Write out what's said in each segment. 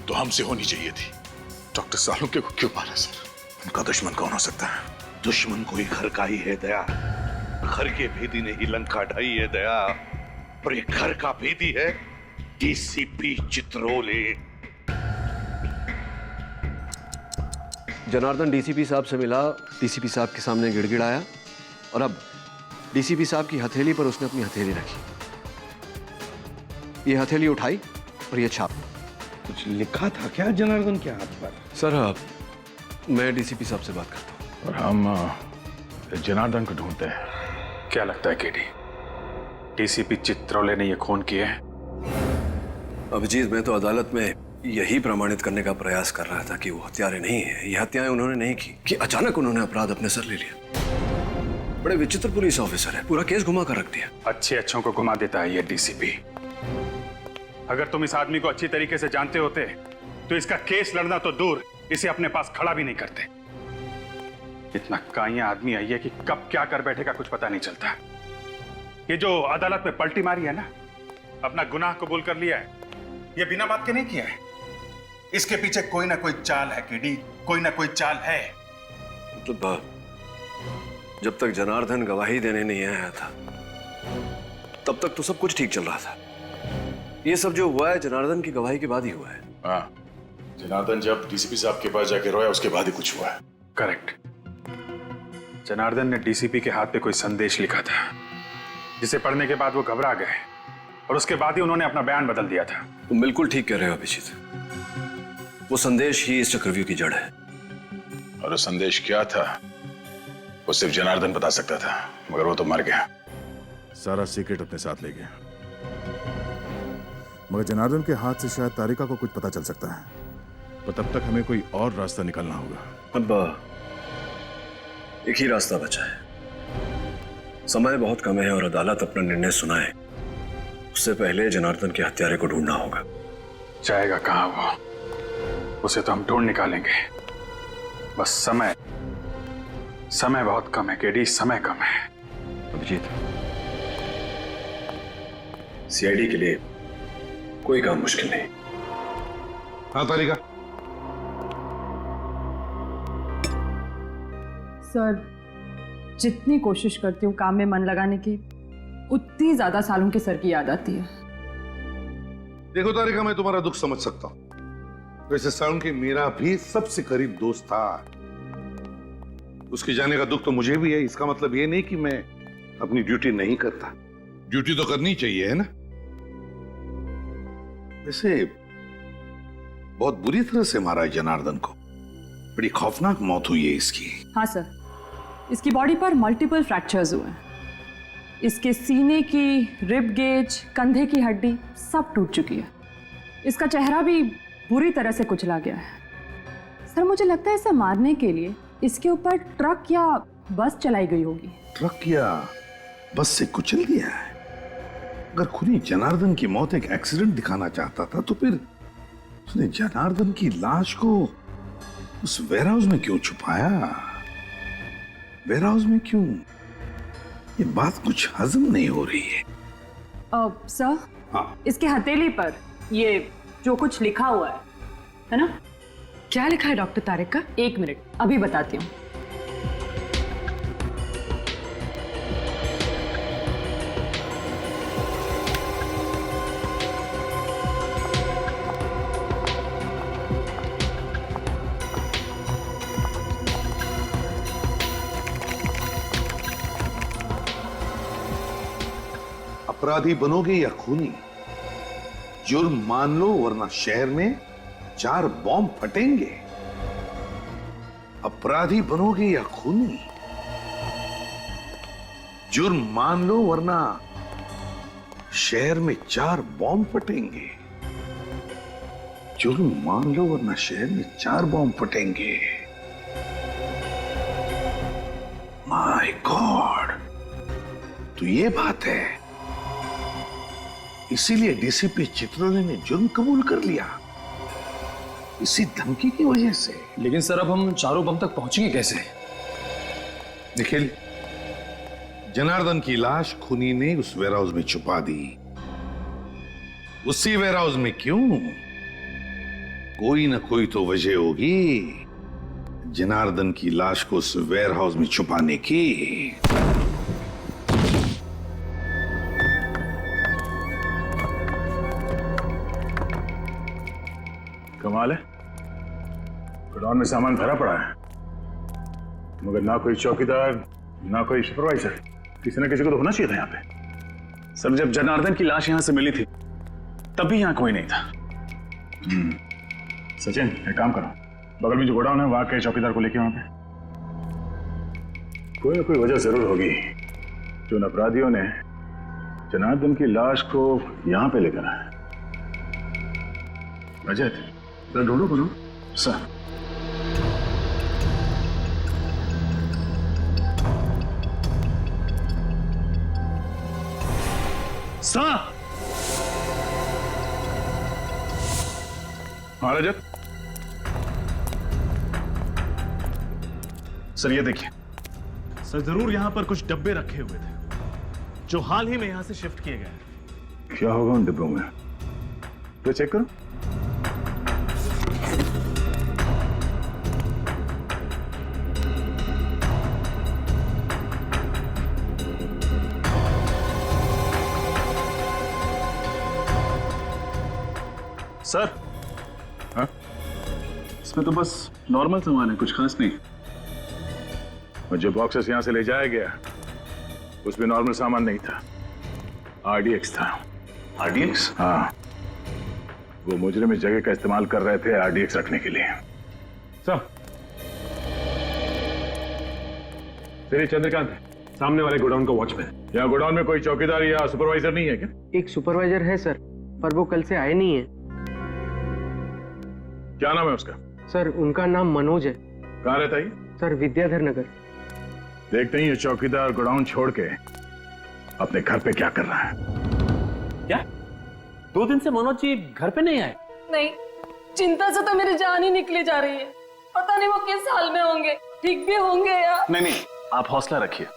तो हमसे होनी चाहिए थी। डॉक्टर सालुंके को क्यों मारा सर? उनका दुश्मन कौन हो सकता है? दुश्मन कोई घर का ही है दया। घर के भेदी ने ही लंका ढाई है दया, और ये घर का भेदी है डीसीपी चित्रोले। जनार्दन डीसीपी साहब से मिला, डीसीपी साहब के सामने गिड़गिड़ाया और अब डीसीपी साहब की हथेली पर उसने अपनी हथेली रखी। ये हथेली उठाई और ये छाप। कुछ लिखा था क्या जनार्दन के हाथ पर? सर मैं डीसीपी साहब से बात करता हूँ। और हम जनार्दन को ढूंढते हैं। क्या लगता है केडी, डीसीपी चित्रोले ने ये खून किए हैं? अभिजीत, मैं तो अदालत में यही प्रमाणित करने का प्रयास कर रहा था कि वो हत्यारे नहीं है, ये हत्याएं उन्होंने नहीं की, कि अचानक उन्होंने अपराध अपने सर ले लिया। बड़े विचित्र पुलिस ऑफिसर है, पूरा केस घुमा कर रख दिया। अच्छों को घुमा देता है ये डीसीपी। अगर तुम इस आदमी को अच्छी तरीके से जानते होते तो इसका केस लड़ना तो दूर, इसे अपने पास खड़ा भी नहीं करते। इतना काइया आदमी आई है कि कब क्या कर बैठेगा कुछ पता नहीं चलता। ये जो अदालत में पलटी मारी है ना, अपना गुनाह कबूल कर लिया है, ये बिना बात के नहीं किया है। इसके पीछे कोई ना कोई चाल है केडी, कोई ना कोई चाल है। मतलब जब तक जनार्दन गवाही देने नहीं आया था तब तक तो सब कुछ ठीक चल रहा था। ये सब जो हुआ है जनार्दन की गवाही के बाद ही हुआ है। हाँ, जनार्दन जब डीसीपी साहब के पास जाके रोया उसके बाद ही कुछ हुआ है। करेक्ट। जनार्दन ने डीसीपी के हाथ पे कोई संदेश लिखा था, जिसे पढ़ने के बाद वो घबरा गए और उसके बाद ही उन्होंने अपना बयान बदल दिया था। तुम बिल्कुल ठीक कह रहे हो अभिजीत, वो संदेश ही इस चक्रव्यूह की जड़ है। और वो संदेश क्या था वो सिर्फ जनार्दन बता सकता था, मगर वो तो मर गया। सारा सीक्रेट अपने साथ ले गया। मगर जनार्दन के हाथ से शायद तारिका को कुछ पता चल सकता है, पर तब तक हमें कोई और रास्ता निकालना होगा। अब एक ही रास्ता बचा है। समय बहुत कम है और अदालत अपना निर्णय सुनाए उससे पहले जनार्दन के हत्यारे को ढूंढना होगा। जाएगा कहां वो, उसे तो हम ढूंढ निकालेंगे। बस समय बहुत कम है केडी, समय कम है। अभिजीत, सीआईडी के लिए कोई काम मुश्किल नहीं। हाँ तारिका। सर, जितनी कोशिश करती हूँ काम में मन लगाने की, उतनी ज्यादा सालों के सर की याद आती है। देखो तारिका, मैं तुम्हारा दुख समझ सकता हूँ। वैसे सालुंके मेरा भी सबसे करीब दोस्त था। उसके जाने का दुख तो मुझे भी है। इसका मतलब ये नहीं कि मैं अपनी ड्यूटी नहीं करता। ड्यूटी तो करनी चाहिए, है ना? वैसे बहुत बुरी तरह से मारा है जनार्दन को। बड़ी खौफनाक मौत हुई है इसकी। हाँ सर, इसकी बॉडी पर मल्टीपल फ्रैक्चर्स हुए हैं। इसके सीने की रिब गेज, कंधे की हड्डी सब टूट चुकी है। इसका चेहरा भी बुरी तरह से कुचला गया है। सर, मुझे लगता है इसे मारने के लिए इसके ऊपर ट्रक या बस चलाई गई होगी। ट्रक या बस से कुचल दिया है? अगर खुनी जनार्दन की मौत एक एक्सीडेंट दिखाना चाहता था तो फिर उसने जनार्दन की लाश को उस वेयरहाउस में क्यों छुपाया? वेयरहाउस में क्यों? ये बात कुछ हजम नहीं हो रही है। सर, हाँ। इसके हथेली पर ये जो कुछ लिखा हुआ है ना? क्या लिखा है डॉक्टर तारिक का? 1 मिनट, अभी बताती हूँ। अपराधी बनोगे या खूनी, जुर्म मान लो वरना शहर में 4 बॉम्ब फटेंगे। अपराधी बनोगे या खूनी, जुर्म मान लो वरना शहर में 4 बॉम्ब फटेंगे। जुर्म मान लो वरना शहर में 4 बॉम्ब फटेंगे। माय गॉड, तो ये बात है। इसीलिए डीसीपी चित्रोले ने जुर्म कबूल कर लिया, इसी धमकी की वजह से। लेकिन सर, अब हम 4 बम तक पहुंचेंगे कैसे? निखिल, जनार्दन की लाश खूनी ने उस वेयरहाउस में छुपा दी। उसी वेयरहाउस में क्यों? कोई ना कोई तो वजह होगी जनार्दन की लाश को उस वेयर हाउस में छुपाने की। कमाल है, गोडाउन में सामान भरा पड़ा है मगर ना कोई चौकीदार ना कोई सुपरवाइजर। किसी ना किसी को तो होना चाहिए था यहाँ पे। सर जब जनार्दन की लाश यहां से मिली थी तभी यहां कोई नहीं था। सचिन एक काम करो, बगल में जो गोडाउन है वहां के चौकीदार को लेके वहां पे। कोई ना कोई वजह जरूर होगी कि उन अपराधियों ने जनार्दन की लाश को यहां पे लेकर आया। रजत जरा ढूंढो करो। सर हाँ रजत, सर ये देखिए। सर जरूर यहां पर कुछ डब्बे रखे हुए थे जो हाल ही में यहां से शिफ्ट किए गए। क्या होगा उन डिब्बों में? तो चेक करो। सर हाँ? इसमें तो बस नॉर्मल सामान है, कुछ खास नहीं। और जो बॉक्सेस यहां से ले जाया गया उसमें नॉर्मल सामान नहीं था, आरडीएक्स था। आरडीएक्स? हाँ, वो मुजरिम इस जगह का इस्तेमाल कर रहे थे आरडीएक्स रखने के लिए। सर श्री चंद्रकांत है, सामने वाले गोडाउन का वॉचमैन। यहाँ गोडाउन में कोई चौकीदार या सुपरवाइजर नहीं है क्या? एक सुपरवाइजर है सर, पर वो कल से आए नहीं है। क्या नाम है उसका? सर उनका नाम मनोज है। कहाँ रहता है? सर विद्याधर नगर। देखते ही ये चौकीदार गोडाउन छोड़ के अपने घर पे क्या कर रहा है। क्या 2 दिन से मनोज जी घर पे नहीं आए? नहीं, चिंता से तो मेरी जान ही निकली जा रही है। पता नहीं वो किस हाल में होंगे, ठीक भी होंगे या नहीं, आप हौसला रखिए,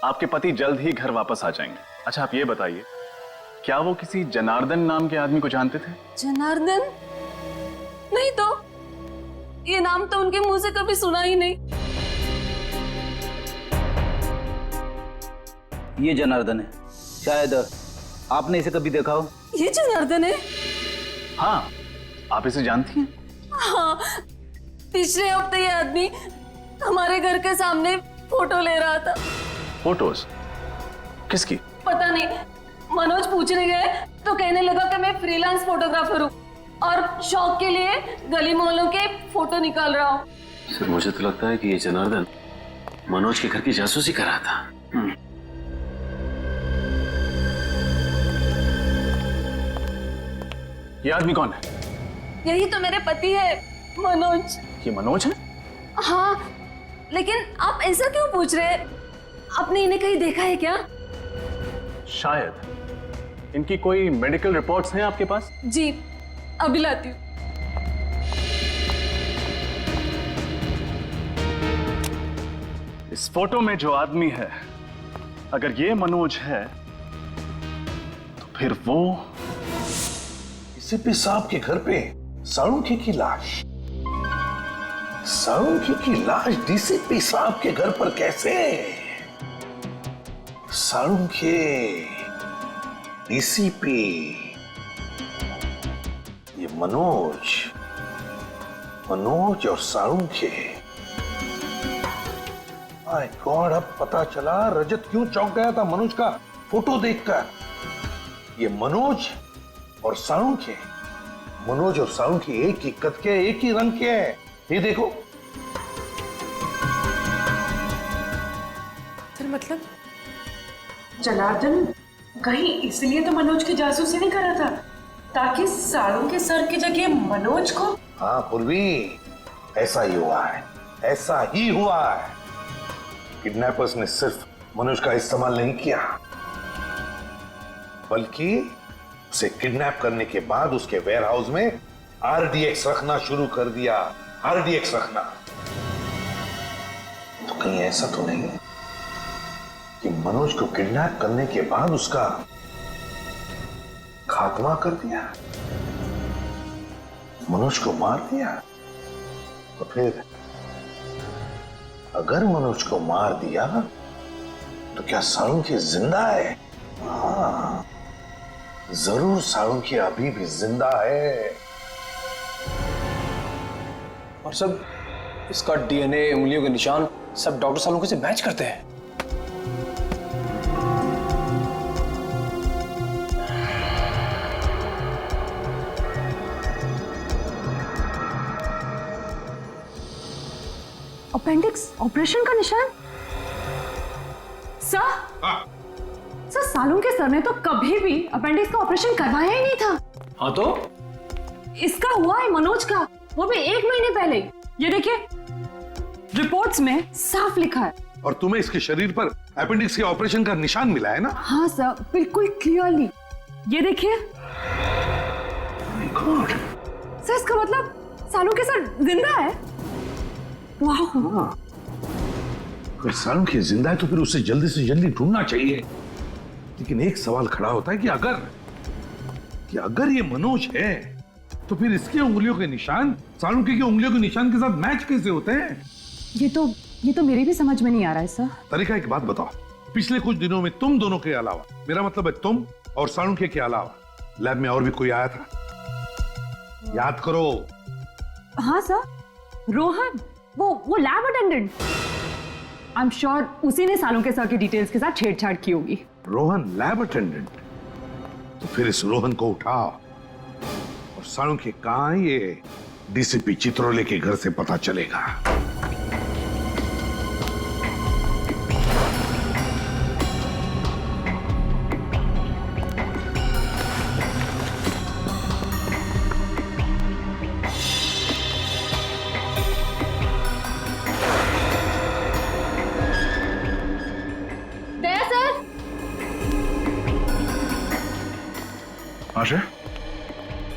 आपके पति जल्द ही घर वापस आ जाएंगे। अच्छा आप ये बताइए, क्या वो किसी जनार्दन नाम के आदमी को जानते थे? जनार्दन? नहीं तो, ये नाम तो उनके मुंह से कभी सुना ही नहीं। ये जनार्दन है, शायद आपने इसे कभी देखा हो। ये जनार्दन है? हाँ, आप इसे जानती हैं? हाँ, पिछले हफ्ते ये आदमी हमारे घर के सामने फोटो ले रहा था। फोटोज? किसकी? पता नहीं, मनोज पूछने गए तो कहने लगा कि मैं फ्रीलांस फोटोग्राफर हूँ और शौक के लिए गली मोहल्लों के फोटो निकाल रहा हूँ। सर मुझे तो लगता है कि ये जनार्दन मनोज के घर की जासूसी कर रहा था। ये आदमी कौन है? यही तो मेरे पति है, मनोज। ये मनोज है? हाँ, लेकिन आप ऐसा क्यों पूछ रहे हैं? आपने इन्हें कहीं देखा है क्या? शायद। इनकी कोई मेडिकल रिपोर्ट्स हैं आपके पास? जी, अभी लाती हूँ। इस फोटो में जो आदमी है, अगर ये मनोज है तो फिर वो डीसीपी साहब के घर पे साळुंखे की लाश। साळुंखे की लाश डीसीपी साहब के घर पर कैसे? साळुंखे, डीसीपी, ये मनोज और साळुंखे। माय गॉड, अब पता चला रजत क्यों चौंक गया था मनोज का फोटो देखकर। ये मनोज और साळुंखे, मनोज और साळुंखे एक ही कद के, एक ही रंग के हैं। ये देखो। सर मतलब जनार्दन कहीं इसलिए तो मनोज की जासूसी नहीं कर रहा था ताकि साळुंखे के सर की जगह मनोज को। हाँ पूर्वी, ऐसा ही हुआ है, ऐसा ही हुआ है। किडनैपर्स ने सिर्फ मनोज का इस्तेमाल नहीं किया, बल्कि उसे किडनैप करने के बाद उसके वेयरहाउस में आरडीएक्स रखना शुरू कर दिया। आरडीएक्स रखना तो कहीं ऐसा तो नहीं कि मनोज को किडनैप करने के बाद उसका खात्मा कर दिया? मनोज को मार दिया। तो फिर अगर मनोज को मार दिया तो क्या साळुंखे जिंदा है? हाँ, जरूर साळुंखे अभी भी जिंदा है। और सब इसका डीएनए, उंगलियों के निशान सब डॉक्टर सालुंखे से मैच करते हैं। अपेंडिक्स ऑपरेशन का निशान? सर, सर सालुंखे सर ने तो कभी भी अपेंडिक्स का ऑपरेशन करवाया ही नहीं था। हाँ तो इसका हुआ है मनोज का, वो भी 1 महीने पहले। ये देखिए रिपोर्ट्स में साफ लिखा है। और तुम्हें इसके शरीर पर अपेंडिक्स के ऑपरेशन का निशान मिला है ना? हाँ सर, बिल्कुल क्लियरली। ये देखिए सर, इसका मतलब सालुंखे सर जिंदा है। वाह। अगर साळुंखे जिंदा है तो फिर उसे जल्दी से जल्दी ढूंढना चाहिए। लेकिन एक सवाल खड़ा होता है कि अगर ये मनोज है तो फिर इसकी उंगलियों के निशान साळुंखे की उंगलियों के निशान के साथ मैच कैसे होते हैं? ये तो मेरी भी समझ में नहीं आ रहा है सर। तरीका एक बात बताओ, पिछले कुछ दिनों में तुम दोनों के अलावा, मेरा मतलब है तुम और साळुंखे के अलावा, लैब में और भी कोई आया था? याद करो। हाँ सर, रोहन, वो lab attendant. I am sure उसी ने सालुंखे सर की डिटेल्स के साथ छेड़छाड़ की होगी। Rohan lab attendant? तो फिर इस रोहन को उठाओ और साळुंखे कहाँ है ये डीसीपी चित्रोले के घर से पता चलेगा। आशा?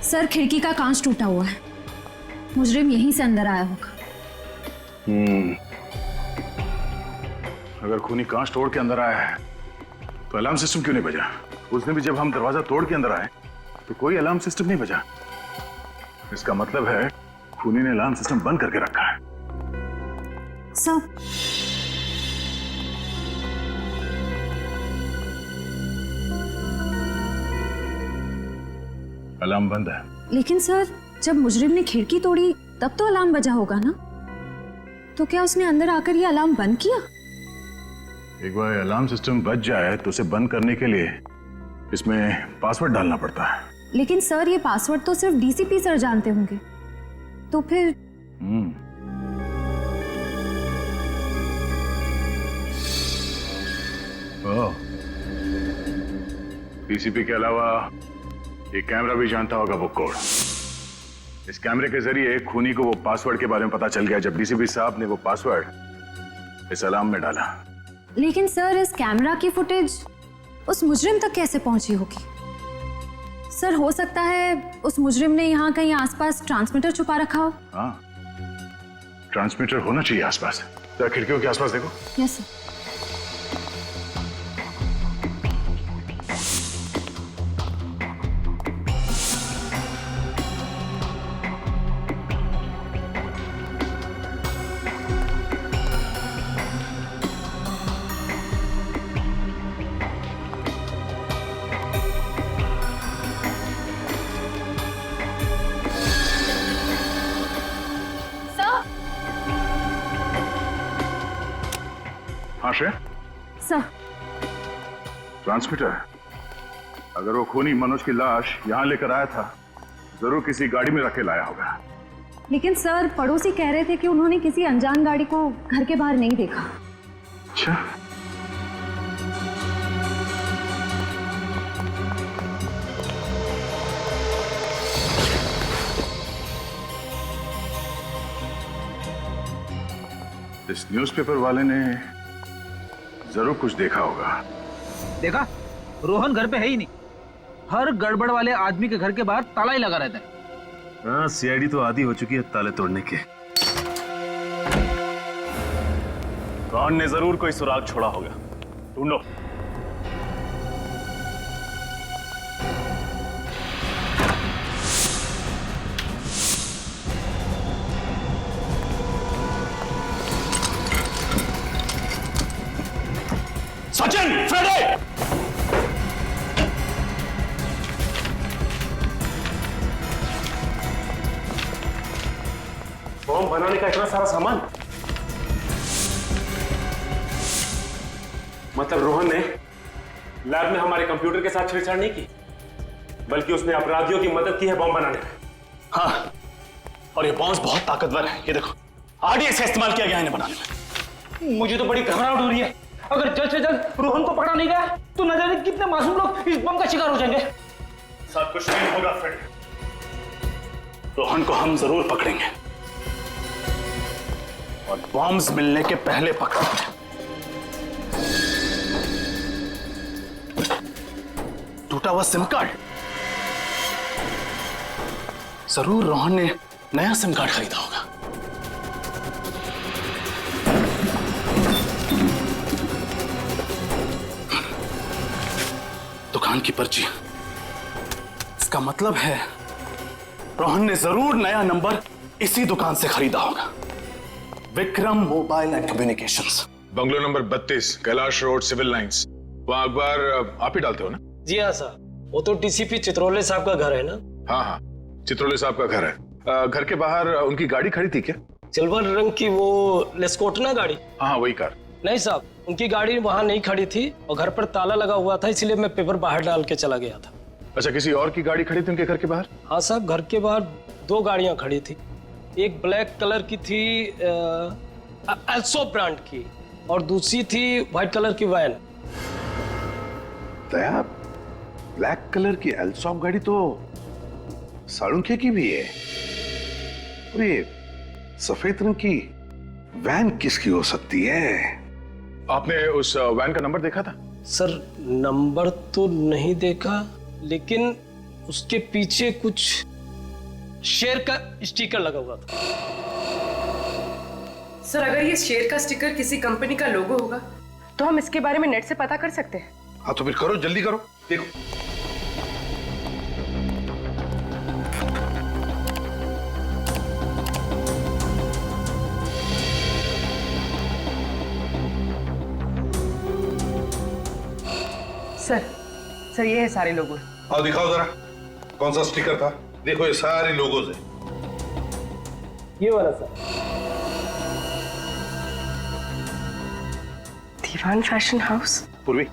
सर खिड़की का कांच टूटा हुआ है, मुजरिम यहीं से अंदर आया होगा। अगर खूनी कांच तोड़ के अंदर आया है तो अलार्म सिस्टम क्यों नहीं बजा? उस दिन भी जब हम दरवाजा तोड़ के अंदर आए तो कोई अलार्म सिस्टम नहीं बजा। इसका मतलब है खूनी ने अलार्म सिस्टम बंद करके रखा है। सर अलार्म बंद है। लेकिन सर जब मुजरिम ने खिड़की तोड़ी तब तो अलार्म बजा होगा ना? तो क्या उसने अंदर आकर ये अलार्म बंद किया? एक बार अलार्म सिस्टम बज जाए तो उसे बंद करने के लिए इसमें पासवर्ड डालना पड़ता है। लेकिन सर ये पासवर्ड तो सिर्फ डीसीपी सर जानते होंगे, तो फिर डीसीपी के अलावा ये कैमरा भी जानता होगा वो कोड। इस कैमरे के जरिए खूनी को वो पासवर्ड के बारे में पता चल गया जब डीसीपी साहब ने वो पासवर्ड इस अलार्म में डाला। लेकिन सर इस कैमरा की फुटेज उस मुजरिम तक कैसे पहुंची होगी? सर हो सकता है उस मुजरिम ने यहाँ कहीं आसपास ट्रांसमीटर छुपा रखा हो। हाँ, ट्रांसमीटर होना चाहिए आसपास। तो खिड़कियों के आसपास देखो। Yes sir. सर ट्रांसमीटर, अगर वो खूनी मनोज की लाश यहाँ लेकर आया था जरूर किसी गाड़ी में रख के लाया होगा। लेकिन सर पड़ोसी कह रहे थे कि उन्होंने किसी अनजान गाड़ी को घर के बाहर नहीं देखा। अच्छा, इस न्यूज़पेपर वाले ने जरूर कुछ देखा होगा। देखा, रोहन घर पे है ही नहीं। हर गड़बड़ वाले आदमी के घर के बाहर ताला ही लगा रहता है। हाँ, सीआईडी तो आदी हो चुकी है ताले तोड़ने के। कौन ने जरूर कोई सुराग छोड़ा होगा, ढूंढो। बॉम्ब बनाने का इतना सारा सामान? मतलब रोहन ने लैब में हमारे कंप्यूटर के साथ छेड़छाड़ नहीं की, बल्कि उसने अपराधियों की मदद की है बॉम्ब बनाने में। हाँ, और ये बॉम्ब बहुत ताकतवर है। ये देखो, आरडीएक्स का इस्तेमाल किया गया इन्हें बनाने में। मुझे तो बड़ी घबराहट हो रही है। अगर जल्द से जल्द रोहन को पकड़ा नहीं गया तो न जाने कितने मासूम लोग इस बम का शिकार हो जाएंगे। सब कुछ नहीं होगा फ्रेड, रोहन को हम जरूर पकड़ेंगे और बॉम्ब्स मिलने के पहले पकड़ेंगे। टूटा हुआ सिम कार्ड, जरूर रोहन ने नया सिम कार्ड खरीदा होगा। दुकान की पर्ची, इसका मतलब है रोहन ने जरूर नया नंबर इसी दुकान से खरीदा होगा। Vikram mobile and communications, bungalow number 32, Kailash road, civil lines. वहाँ अखबार आप ही डालते हो ना? जी हाँ सर, वो तो डीसीपी चित्रोले साहब का घर है ना? हाँ हाँ, चित्रोले साहब का घर है। घर के बाहर उनकी गाड़ी खड़ी थी क्या? सिल्वर रंग की वो लेस्कोटना गाड़ी? हाँ वही कार। नहीं साहब, उनकी गाड़ी वहाँ नहीं खड़ी थी और घर पर ताला लगा हुआ था, इसलिए मैं पेपर बाहर डाल के चला गया था। अच्छा, किसी और की गाड़ी खड़ी थी उनके घर के बाहर? हाँ साहब, घर के बाहर 2 गाड़ियाँ खड़ी थी। एक ब्लैक कलर की थी एल्सो ब्रांड की, और दूसरी थी व्हाइट कलर की वैन। दया, ब्लैक कलर की एल्सॉप गाड़ी तो साळुंखे की भी है, और ये सफेद रंग की वैन किसकी हो सकती है? आपने उस वैन का नंबर देखा था? सर नंबर तो नहीं देखा, लेकिन उसके पीछे कुछ शेर का स्टिकर लगा हुआ था। सर अगर ये शेर का स्टिकर किसी कंपनी का लोगो होगा तो हम इसके बारे में नेट से पता कर सकते हैं। हाँ तो फिर करो, जल्दी करो, देखो। सर ये है सारे लोगो। आओ दिखाओ जरा, कौन सा स्टिकर था? देखो ये सारे लोगोज है। ये वाला सर। Diwan fashion house. पूर्वी,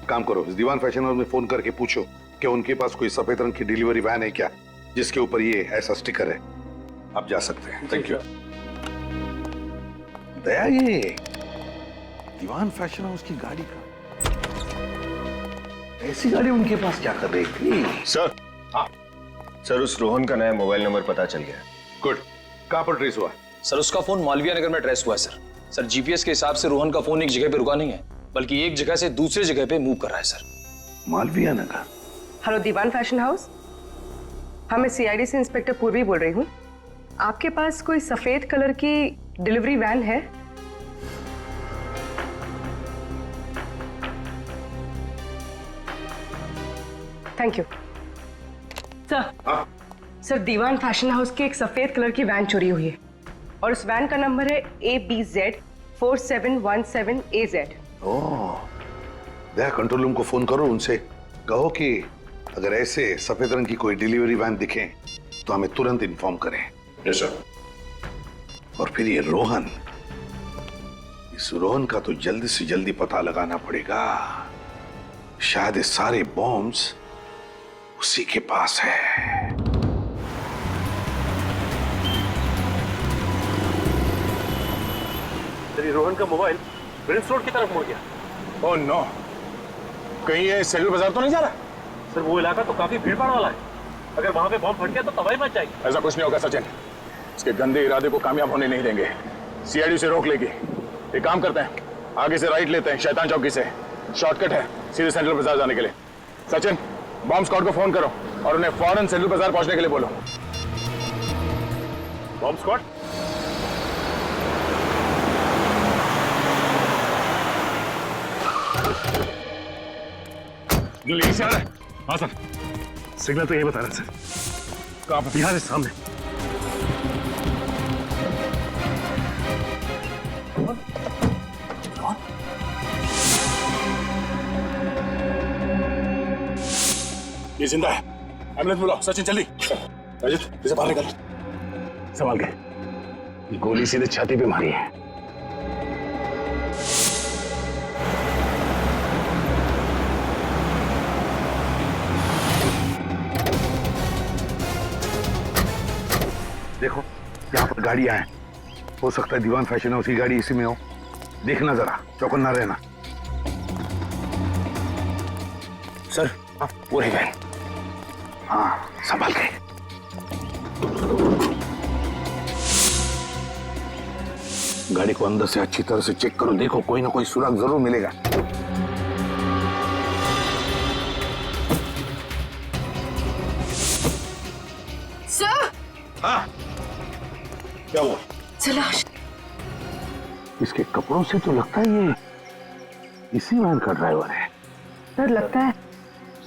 काम करो, इस दीवान फैशन हाउस में फोन करके पूछो कि उनके पास कोई सफेद रंग की डिलीवरी वैन है क्या जिसके ऊपर ये ऐसा स्टिकर है। आप जा सकते हैं। Thank you. दया, ये दीवान फैशन हाउस की गाड़ी का, ऐसी गाड़ी उनके पास क्या कर रही थी? सर, हाँ सर, उस रोहन का नया मोबाइल नंबर पता चल गया। गुड। कहां पर ट्रेस हुआ? सर उसका फोन मालवीय नगर में ट्रेस हुआ है सर। सर जीपीएस के हिसाब से रोहन का फोन एक जगह पे रुका नहीं है, बल्कि एक जगह से दूसरे जगह पे मूव कर रहा है सर। मालवीय नगर। हेलो दीवान फैशन हाउस, हाँ मैं सीआईडी से इंस्पेक्टर पूर्वी बोल रही हूँ। आपके पास कोई सफेद कलर की डिलीवरी वैन है? Thank you sir. Sir Diwan fashion house की एक सफेद कलर की वैन चोरी हुई है और उस वैन का नंबर है ABZ 4717AZ। ओह, दया कंट्रोल रूम को फोन करो, उनसे कहो कि अगर ऐसे सफेद रंग की कोई डिलीवरी वैन दिखे तो हमें तुरंत इन्फॉर्म करें। Yes sir. और फिर ये रोहन, इस रोहन का तो जल्दी से जल्दी पता लगाना पड़ेगा। शायद ये सारे बॉम्ब्स उसी के पास है। रोहन का मोबाइल प्रिंस रोड की तरफ मुड़ गया। ओह नो, कहीं ये सेलू बाजार तो नहीं जा रहा? सर वो इलाका तो काफी भीड़ भाड़ वाला है, अगर वहां पे बॉम्ब फट गया तो तबाही मच जाएगी। ऐसा कुछ नहीं होगा सचिन, इसके गंदे इरादे को कामयाब होने नहीं देंगे। सीआईडी से रोक लेगी। एक काम करते हैं, आगे से राइट लेते हैं, शैतान चौकी से शॉर्टकट है सीधे सेंट्रल बाजार जाने के लिए। सचिन, बॉम्ब स्क्वाड को फोन करो और उन्हें फौरन सेंट्रल बाजार पहुंचने के लिए बोलो। Bomb squad? यहीं से आ रहा है? हाँ सर, सिग्नल तो यही बता रहा है सर। कहाँ पर? यहाँ से सामने। ये जिंदा है, एम्बुलेंस बुलाओ। सचिन जल्दी। रजित, इसे बाहर निकाल। संभाल के। गोली सीधे छाती पे मारी है। देखो यहाँ पर गाड़ियां हैं, हो सकता है दीवान फैशन हाउस की गाड़ी इसी में हो। देखना जरा, चौकन्ना रहना। सर वो रही वैन। हाँ संभाल के। गाड़ी को अंदर से अच्छी तरह से चेक करो, देखो कोई ना कोई सुराग जरूर मिलेगा। सर। हाँ क्या हुआ? लाश। इसके कपड़ों से तो लगता है ये इसी वैन का ड्राइवर है। सर लगता है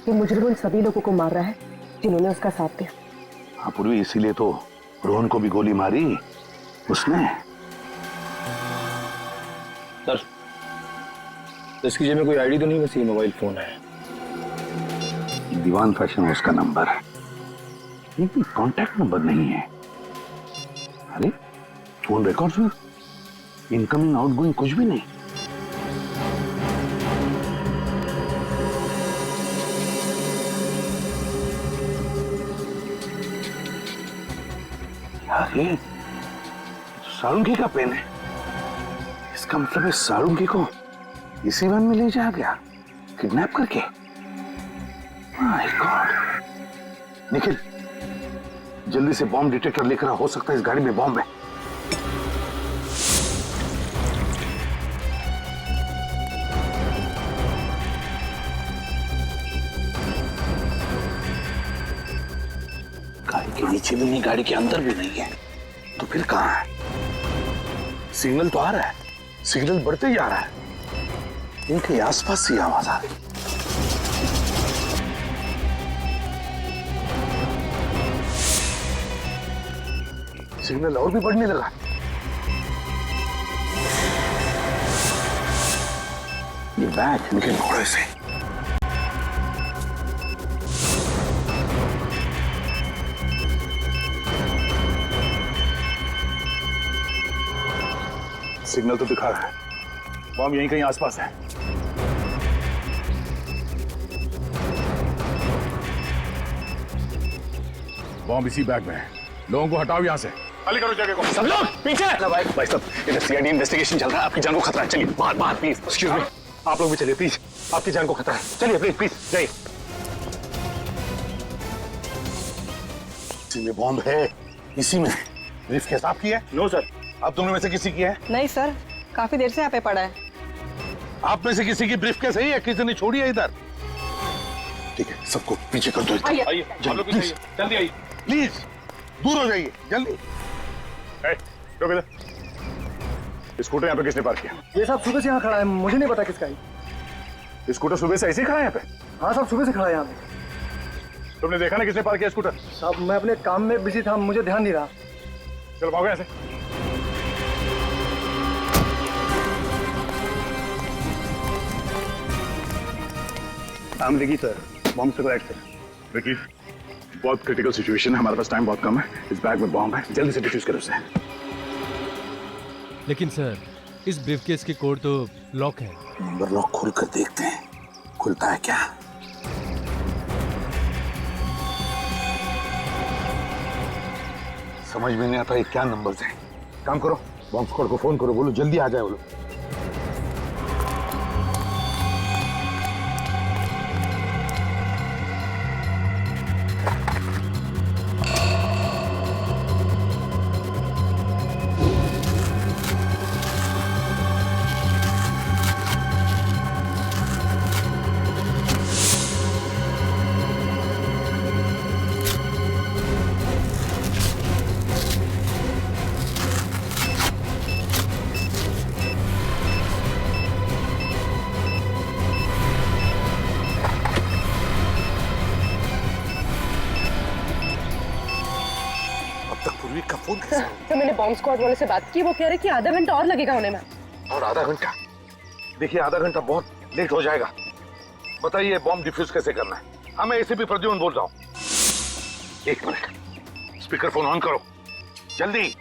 कि मुजरिम उन सभी लोगों को मार रहा है जिन्होंने उसका साथ दिया। हाँ पूर्वी, इसीलिए तो रोहन को भी गोली मारी उसने। सर इसकी जेब में कोई आईडी तो नहीं, बस ये मोबाइल फोन है। दीवान फैशन हाउस का नंबर है, लेकिन कांटेक्ट नंबर नहीं है। अरे फोन रिकॉर्ड्स में इनकमिंग आउटगोइंग कुछ भी नहीं। यार ये सारुंगी का पेन है। इसका मतलब है सारुंगी को इसी वैन में ले जाया गया, किडनैप करके। My God. निखिल जल्दी से बॉम्ब डिटेक्टर लेकर आ, हो सकता है इस गाड़ी में बॉम्ब है। गाड़ी के नीचे भी नहीं, गाड़ी के अंदर भी नहीं है, तो फिर कहां है? सिग्नल तो आ रहा है, सिग्नल बढ़ते जा रहा है। इनके आसपास से आवाज आ रही। सिग्नल और भी बढ़ने लगा। ये बैग निकल घोड़े से। सिग्नल तो दिखा रहा है, बॉम्ब यहीं कहीं आसपास है। बॉम्ब इसी बैग में है। लोगों को हटाओ यहाँ से, खाली करो जगह को। सब लोग पीछे। भाई साहब इधर सीआईडी इन्वेस्टिगेशन चल रहा है, आपकी जान को खतरा है। चलिए बाहर प्लीज। एक्सक्यूज मी, आप लोग भी चलिए प्लीज, आपकी जान को खतरा है। चलिए प्लीज प्लीज जाइए। इसी में बॉम्ब है, इसी में। ब्रीफ केस आपकी है? No sir. आप दोनों में से किसी की है? नहीं सर, काफी देर से यहाँ पे पड़ा है। आप में से किसी की ब्रीफ केस है या किसी ने छोड़ी है इधर? ठीक है, सबको पीछे कर दो। आइए जल्दी जल्दी आइए प्लीज, दूर हो जाइए जल्दी। रुक इधर। स्कूटर यहाँ पे किसने पार्क किया? ये साहब सुबह से यहाँ खड़ा है, मुझे नहीं पता किसका है। स्कूटर सुबह से ऐसे ही खड़ा है यहाँ पे? हाँ साहब सुबह से खड़ा है यहाँ पे। तुमने देखा ना किसने पार्क किया स्कूटर? साहब मैं अपने काम में बिजी था, मुझे ध्यान नहीं रहा। चलो भागो यहाँ से। विकी सर, बॉम्ब से करेक्ट सर। विकी बहुत क्रिटिकल सिचुएशन है, हमारे पास टाइम बहुत कम है। इस बैग में बॉम्ब है, जल्दी से डिफ्यूज करो उसे। लेकिन सर इस ब्रीफकेस के कोड तो लॉक है। नंबर लॉक खोल कर देखते हैं, खुलता है क्या? समझ में नहीं आता ये क्या नंबर्स हैं। काम करो, बॉम्ब स्क्वाड को फोन करो, बोलो जल्दी आ जाए वो लोग। तो मैंने बॉम्ब स्क्वाड वाले से बात की, वो कह रहे कि आधा घंटा और लगेगा होने में। और आधा घंटा? देखिए आधा घंटा बहुत लेट हो जाएगा। बताइए बॉम्ब डिफ्यूज कैसे करना है? हाँ मैं एसीपी प्रद्युम्न बोल रहा हूँ। एक मिनट, स्पीकर फोन ऑन करो जल्दी।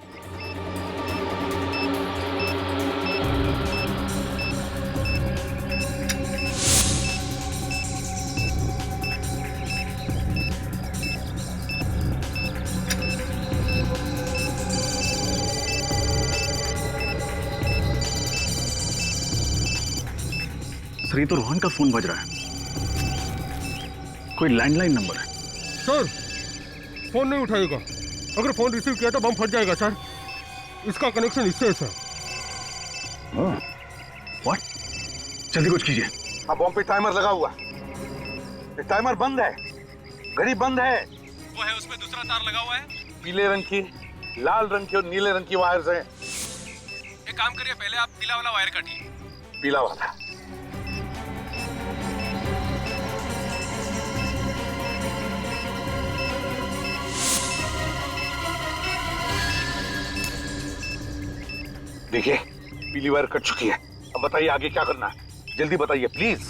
सर ये तो रोहन का फोन बज रहा है, कोई लैंडलाइन नंबर है। सर फोन नहीं उठाएगा, अगर फोन रिसीव किया तो बम फट जाएगा सर, इसका कनेक्शन इससे है सर। व्हाट? जल्दी कुछ कीजिए। अब बम पे टाइमर लगा हुआ, टाइमर बंद है, घड़ी बंद है। वो है उसमें दूसरा तार लगा हुआ है, पीले रंग की, लाल रंग की और नीले रंग की वायर्स हैं। एक काम करिए, पहले आप पीला वाला वायर काटिए। पीला वाला। देखिए पीली वायर कट चुकी है, अब बताइए आगे क्या करना है, जल्दी बताइए प्लीज।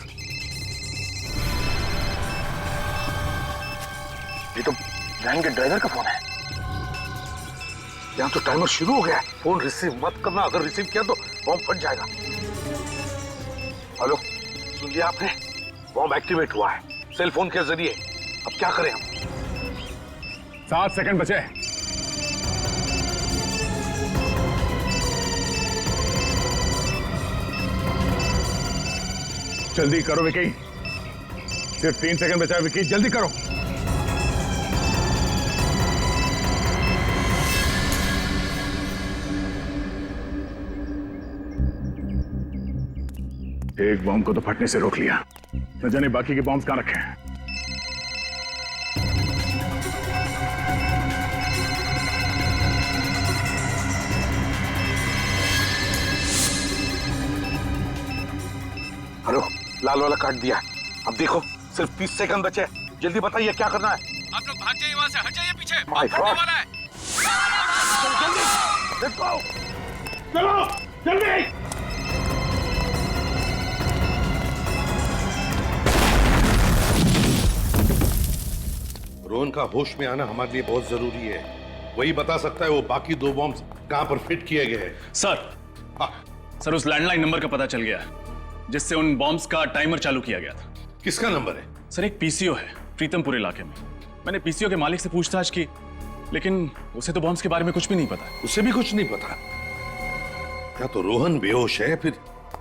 ये तो वैन के ड्राइवर का फोन है। यहाँ तो टाइमर शुरू हो गया है, फोन रिसीव मत करना, अगर रिसीव किया तो बॉम्ब फट जाएगा। हेलो, सुन लिया आपने? बॉम्ब एक्टिवेट हुआ है सेल फोन के जरिए। अब क्या करें हम? 7 सेकंड बचे। जल्दी करो विकी, सिर्फ 3 सेकंड बचा है विकी, जल्दी करो। एक बॉम्ब को तो फटने से रोक लिया, न जाने बाकी के बॉम्ब्स कहां रखे हैं। हेलो, लाल वाला काट दिया, अब देखो सिर्फ 30 सेकंड बचे, जल्दी बताइए क्या करना है। आप लोग भाग जाइए वहां से, हट जाइए पीछे, माय फटने गॉड, वाला है। लेट्स गो, चलो जल्दी। रोहन का होश में आना हमारे लिए बहुत जरूरी है, वही बता सकता है वो बाकी 2 बॉम्ब्स कहां पर फिट किए गए हैं। सर उस लैंडलाइन नंबर का पता चल गया जिससे उन बॉम्ब्स का टाइमर चालू किया गया था। किसका नंबर है? सर एक पीसीओ है प्रीतमपुर इलाके में। मैंने पीसीओ के मालिक से पूछताछ की, लेकिन उसे तो बॉम्ब्स के बारे में कुछ भी नहीं पता। उसे भी कुछ नहीं पता? या तो रोहन बेहोश है, फिर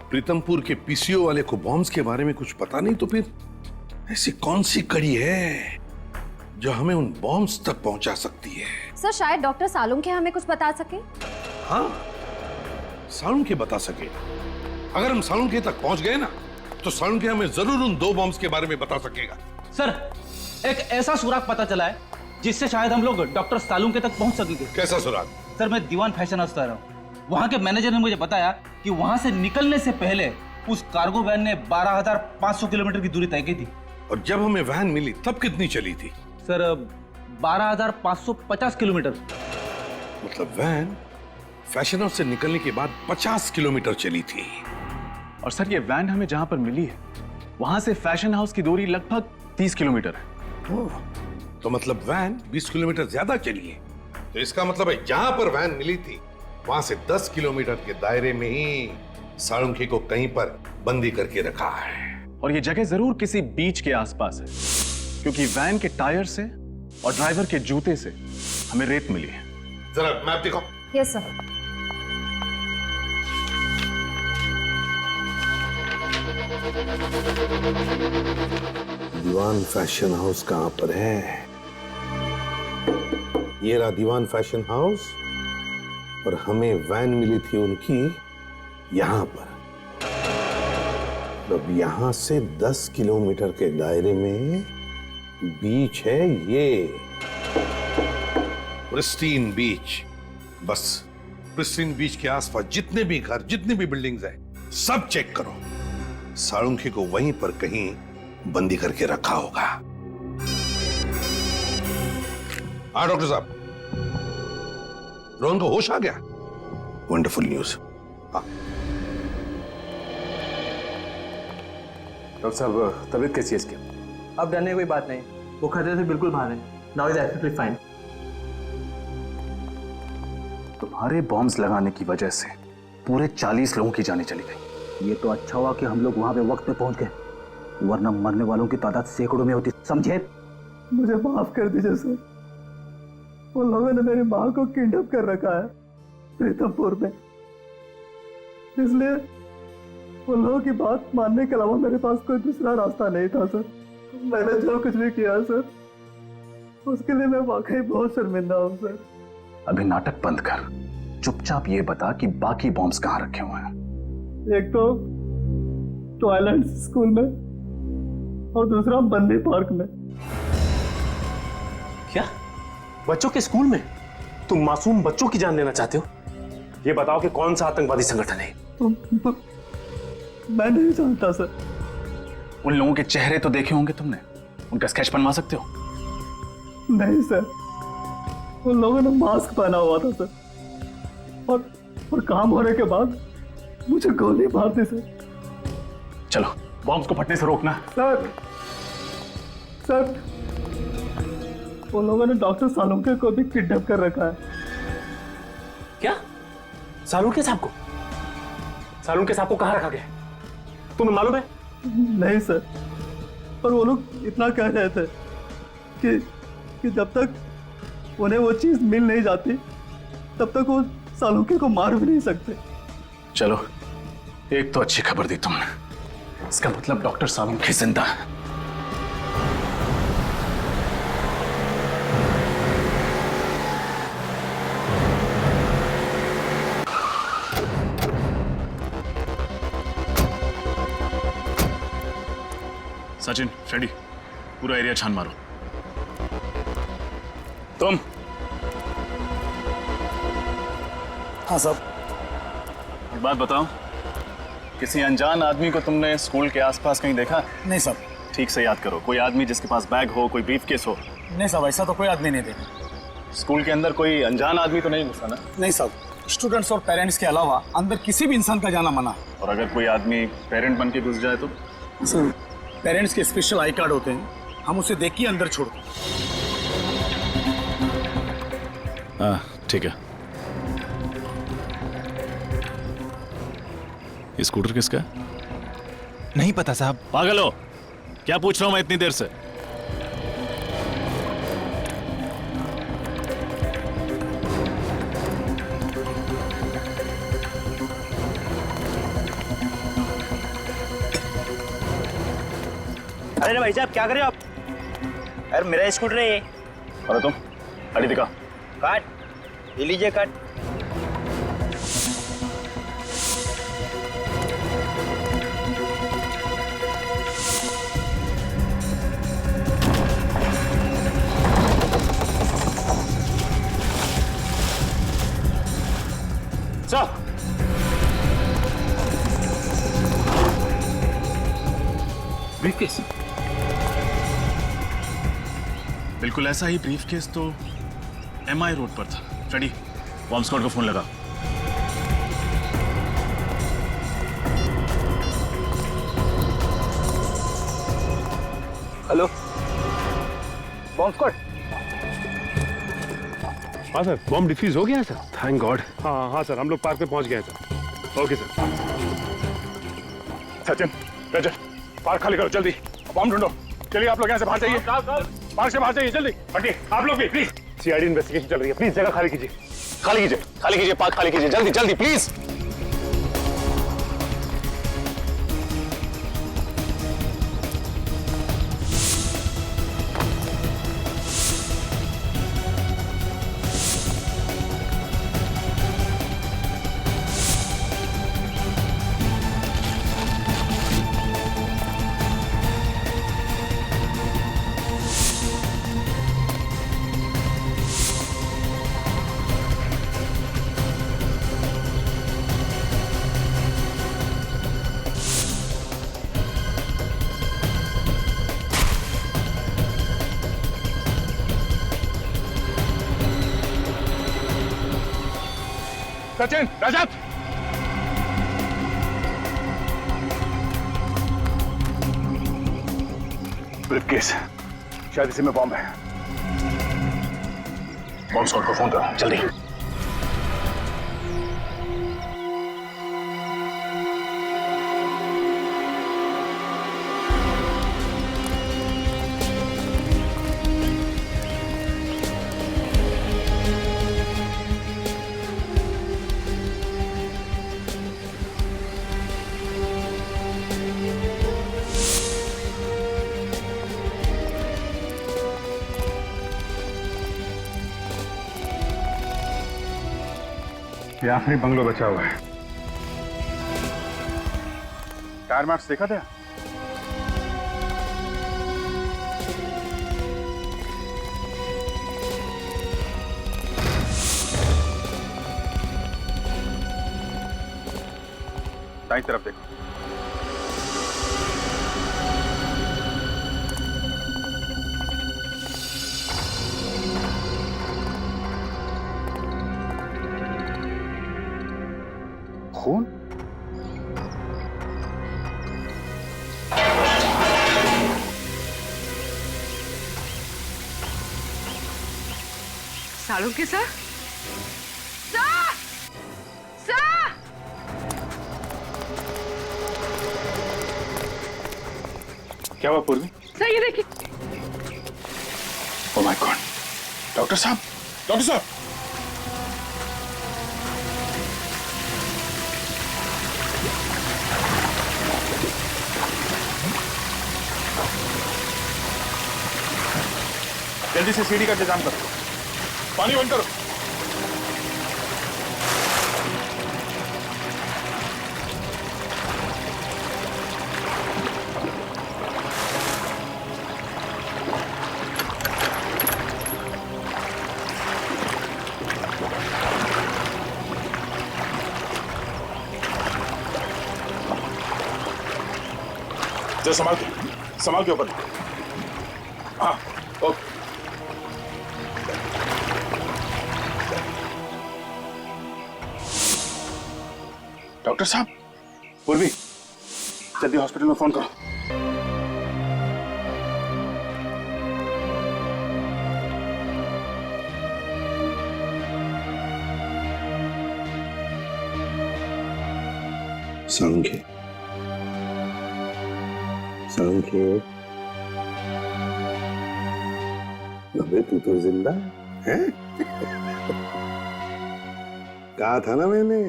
प्रीतमपुर के पीसीओ वाले को बॉम्ब्स के बारे में कुछ पता नहीं, तो फिर ऐसी कौन सी कड़ी है जो हमें उन बॉम्ब्स तक पहुंचा सकती है? सर शायद डॉक्टर सालुंखे हमें कुछ बता सके। हाँ, सालुंखे बता सके। अगर हम सालुंखे तक पहुंच गए ना, तो सालुंखे हमें जरूर उन 2 बॉम्ब्स के बारे में बता सकेगा। सर एक ऐसा सुराग पता चला है जिससे शायद हम लोग डॉक्टर सालुंखे तक पहुंच सकेंगे। कैसा सुराग? सर मैं दीवान फैशन हाउस रहा हूँ, वहाँ के मैनेजर ने मुझे बताया कि वहाँ से निकलने से पहले उस कार्गो वैन ने 12,500 किलोमीटर की दूरी तय की थी। और जब हमें वैन मिली तब कितनी चली थी? Sir 12,550 kilometre. मतलब वैन फैशन हाउस से निकलने के बाद 50 किलोमीटर चली थी। और सर ये वैन हमें जहां पर मिली है वहां से फैशन हाउस की दूरी लगभग 30 किलोमीटर है। तो मतलब वैन 20 किलोमीटर ज्यादा चली है। तो इसका मतलब है जहां पर वैन मिली थी वहां से 10 किलोमीटर के दायरे में ही सालुंखे को कहीं पर बंदी करके रखा है। और ये जगह जरूर किसी बीच के आसपास है, क्योंकि वैन के टायर से और ड्राइवर के जूते से हमें रेत मिली है। जरा मैप दिखाओ। Yes sir. Diwan fashion House कहां पर है? ये रहा दीवान फैशन हाउस, और हमें वैन मिली थी उनकी यहां पर। अब यहां से 10 किलोमीटर के दायरे में बीच है ये प्रिस्टीन बीच। बस प्रिस्टीन बीच के आसपास जितने भी घर, जितनी भी बिल्डिंग्स हैं, सब चेक करो। सालुंखे को वहीं पर कहीं बंदी करके रखा होगा। हाँ डॉक्टर साहब, रोहन को होश आ गया? Wonderful news. हाँ डॉक्टर साहब, तबीयत कैसी है इसकी? अब डरने की कोई बात नहीं, वो खतरे से बिल्कुल बाहर है। Now is absolutely fine. तुम्हारे बॉम्ब्स लगाने की वजह से पूरे 40 लोगों की जानें चली गई। ये तो अच्छा हुआ कि हम लोग वहां पे वक्त पे पहुंच गए, वरना मरने वालों की तादाद सैकड़ों में होती, समझे? मुझे माफ कर दीजिए सर, उन लोगों ने मेरी माँ को किडनैप कर रखा है प्रीतमपुर में, इसलिए उन लोगों की बात मानने के अलावा मेरे पास कोई दूसरा रास्ता नहीं था सर। मैंने जो कुछ भी किया सर, उसके लिए मैं वाकई बहुत शर्मिंदा हूँ सर। अभी नाटक बंद कर, चुपचाप ये बता कि बाकी बॉम्ब्स कहाँ रखे हुए हैं। एक तो टॉयलेट स्कूल में और दूसरा बंदी पार्क में। क्या? बच्चों के स्कूल में? तुम मासूम बच्चों की जान लेना चाहते हो? ये बताओ कि कौन सा आतंकवादी संगठन है? मैं नहीं जानता सर। उन लोगों के चेहरे तो देखे होंगे तुमने, उनका स्केच बनवा सकते हो? नहीं सर, उन लोगों ने मास्क पहना हुआ था सर, और काम होने के बाद मुझे गोली मार दी सर। चलो बॉम्ब्स को फटने से रोकना। सर उन लोगों ने डॉक्टर सालुंके को भी किडनैप कर रखा है। क्या? सालुंके साहब को? सालुंके साहब को कहाँ रखा गया? तुम्हें मालूम है? नहीं सर, पर वो लोग इतना कह रहे थे कि जब तक उन्हें वो चीज मिल नहीं जाती तब तक वो सालुंके को मार भी नहीं सकते। चलो एक तो अच्छी खबर दी तुमने, इसका मतलब डॉक्टर सालुंके जिंदा है। सचिन, फ्रेडी, पूरा एरिया छान मारो। तुम? हाँ साहब। एक बात बताओ, किसी अनजान आदमी को तुमने स्कूल के आसपास कहीं देखा? नहीं साहब। ठीक से याद करो, कोई आदमी जिसके पास बैग हो, कोई ब्रीफकेस हो। नहीं साहब, ऐसा तो कोई आदमी नहीं देखा। स्कूल के अंदर कोई अनजान आदमी तो नहीं घुसा ना? नहीं साहब, स्टूडेंट्स और पेरेंट्स के अलावा अंदर किसी भी इंसान का जाना मना। और अगर कोई आदमी पेरेंट बन के घुस जाए तो? सर, पेरेंट्स के स्पेशल आई कार्ड होते हैं, हम उसे देख के अंदर छोड़ दें। हाँ ठीक है। ये स्कूटर किसका है? नहीं पता साहब। पागल हो क्या? पूछ रहा हूं मैं इतनी देर से। अरे भाई साहब क्या कर रहे हो आप? अरे मेरा स्कूटर है ये। अरे तुम गाड़ी दिखा। काट, ये लीजिए काट। Sir, briefcase? बिल्कुल ऐसा ही ब्रीफकेस तो MI रोड पर था। फ्रेडी, बॉम्ब स्क्वाड को फोन लगा। Hello, bomb squad. हाँ सर, बॉम्ब डिफ्यूज हो गया सर। Thank God. हाँ हाँ सर, हम लोग पार्क में पहुंच गए sir. Okay sir. Sachin, Rajat, park खाली करो जल्दी, बॉम्ब ढूंढो। चलिए आप लोग यहाँ से बाहर जाइए, पार्क से बाहर जाइए जल्दी। हटिए आप लोग भी प्लीज। CID इन्वेस्टिगेशन चल रही है, प्लीज जगह खाली कीजिए। खाली कीजिए, खाली कीजिए, पार्क खाली कीजिए, जल्दी जल्दी प्लीज। सचिन, रजत, ब्रीफकेस, शायद इसी में बॉम्ब है। बॉम्ब स्क्वाड को फोन करो जल्दी। ये आखिरी बंगलो बचा हुआ है। टायर मार्क्स देखा था? दाईं तरफ देखो। खून? सालों के सर? सर! सर! क्या हुआ पूर्वी? सर ये देखिए। Oh my God! डॉक्टर साहब! डॉक्टर साहब! जल्दी से सीढ़ी का इंतजाम करो। पानी बंद करो। जरा संभाल के ऊपर। हाँ, ओके। डॉक्टर साहब, पूर्वी, जल्दी हॉस्पिटल में फोन करो। सांख्य, अबे तू तो जिंदा है? कहा था ना मैंने,